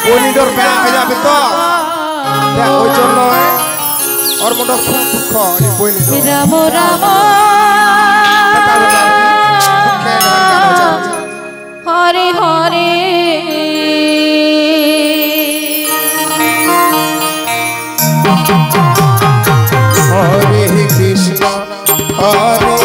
বনিডর বেড়া হয়ে যাবে তো ওই জন্য ওর মনটা খুব দুঃখ এই বনিডর রাম রাম হরে হরে হরে কৃষ্ণ হরে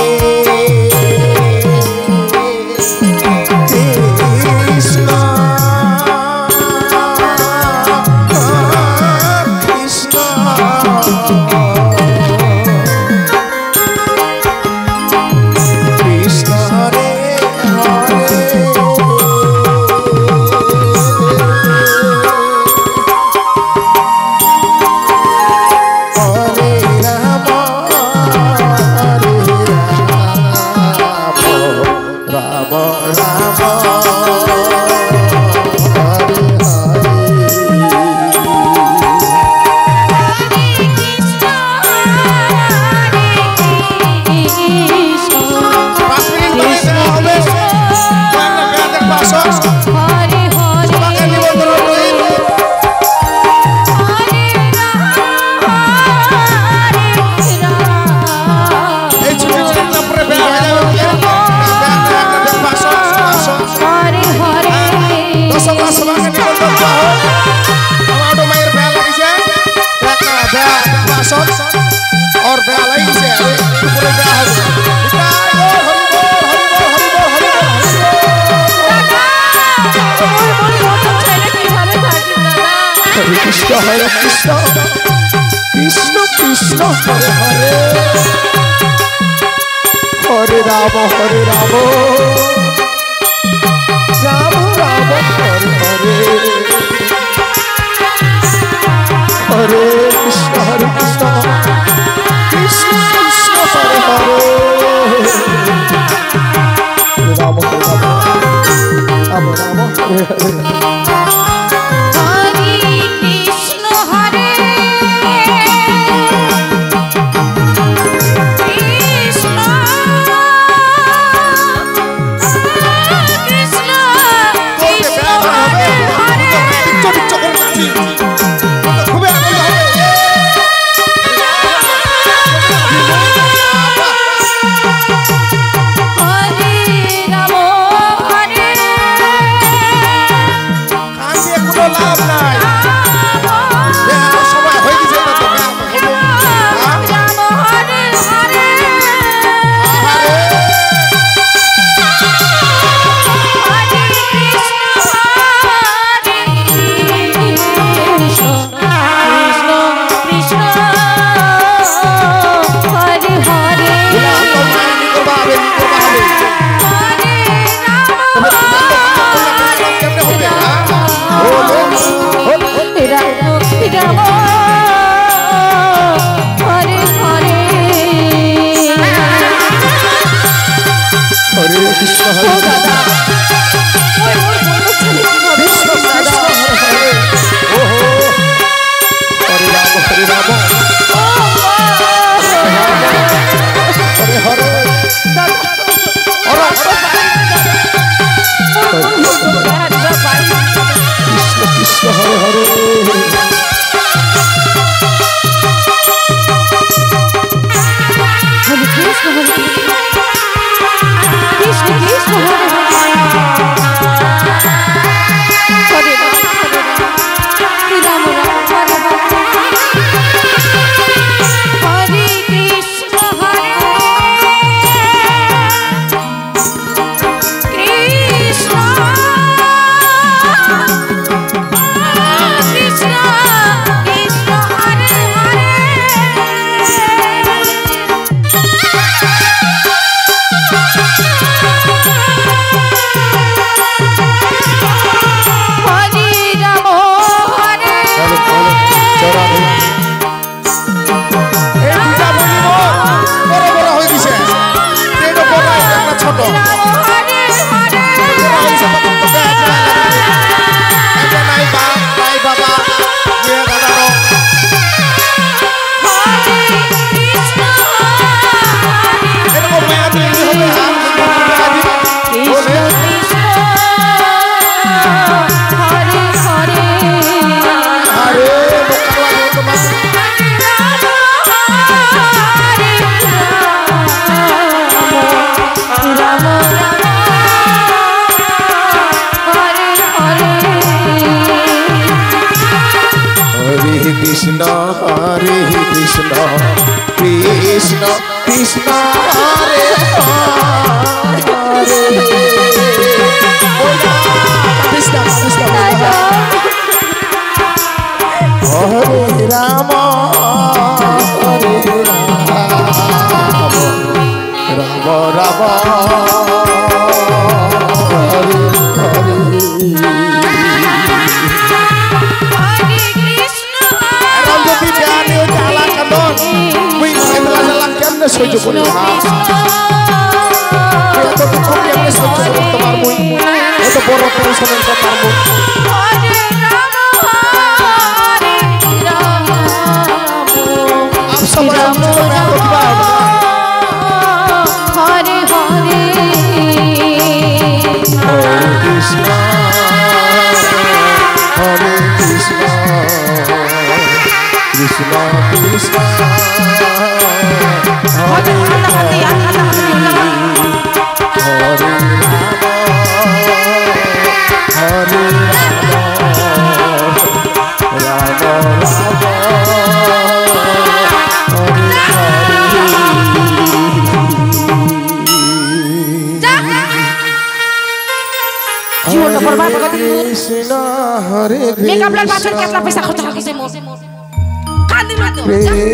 और बेला ही से पूरे कृष्ण हरे कृष्ण कृष्ण कृष्ण हरे हरे हरे राम राम राम हरे हरे हरे कृष्ण कृष्ण कृष्ण हरे हरे राम राम हरे हरे কৃষ্ণ হরে হরে কৃষ্ণ কৃষ্ণ হরে রাম হরে রাম রাম হরে হরে যদি জানি জ্বালা কাঁদন মুই এতলা জ্বালা কেমনে সহ্য করি না এতটুকু কেমনে সহ্য করতে পারবো এত বড় টেনশনের কথা পারবো आप सब जानते हो मैं तो क्या हरे हरे हरे कृष्ण कृष्ण कृष्ण हरे हरे हरे कृष्ण हरे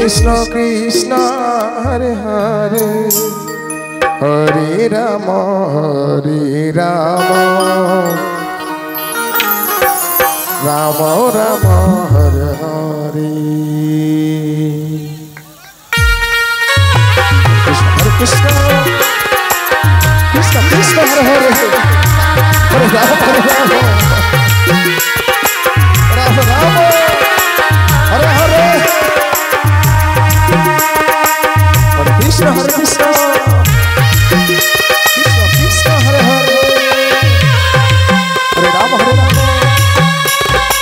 कृष्ण कृष्ण हरे हरे हरे राम राम राम हरे हरे कृष्ण कृष्ण कृष्ण हरे हरे हरे राम राम राम हरे हरे हरे कृष्ण कृष्ण कृष्ण हरे हरे हरे राम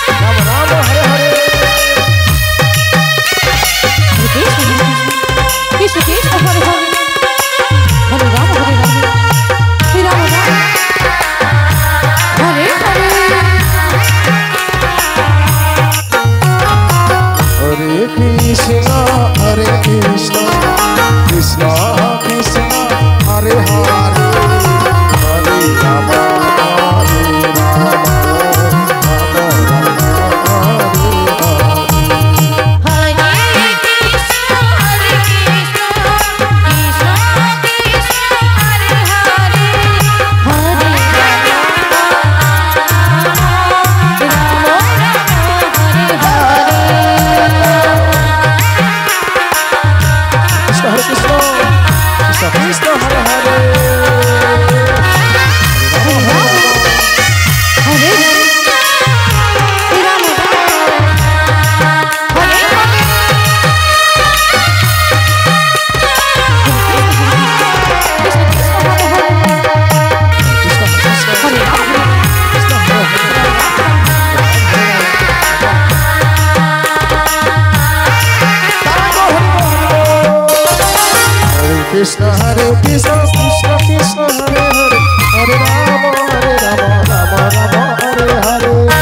राम राम हरे हरे कृष्ण कृष्ण हरे हरे हरे राम हरे राम हरे राम राम हरे हरे हरे कृष्ण कृष्ण कृष्ण हरे हरे हरे राम कृष्ण हरे कृष्ण कृष्ण कृष्ण हरे हरे हरे राम राम राम हरे हरे हरे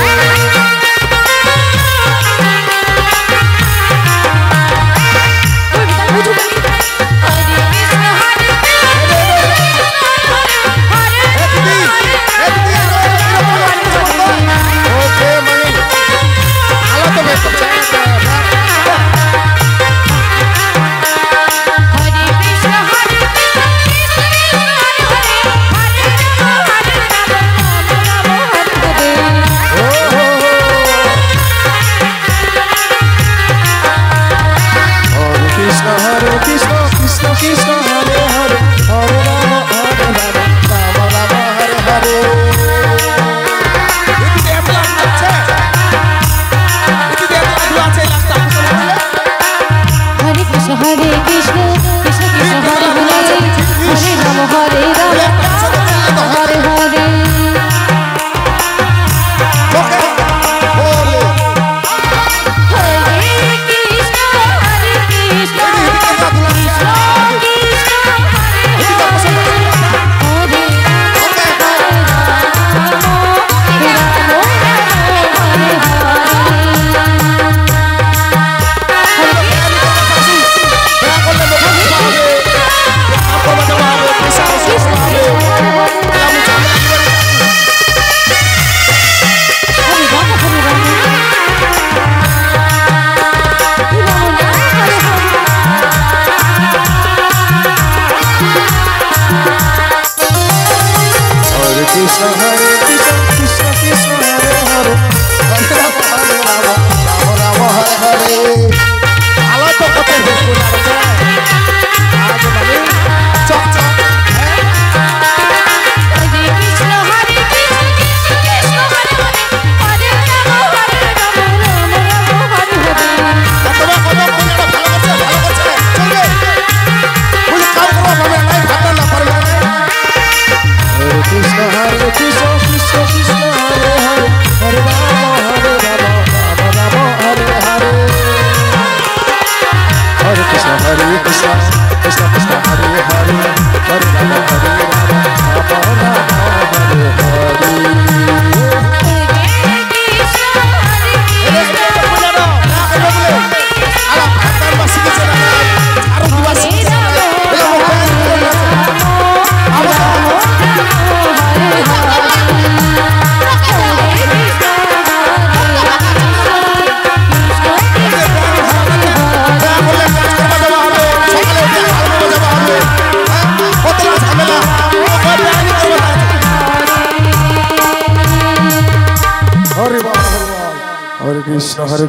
কৃষ্ণ হরে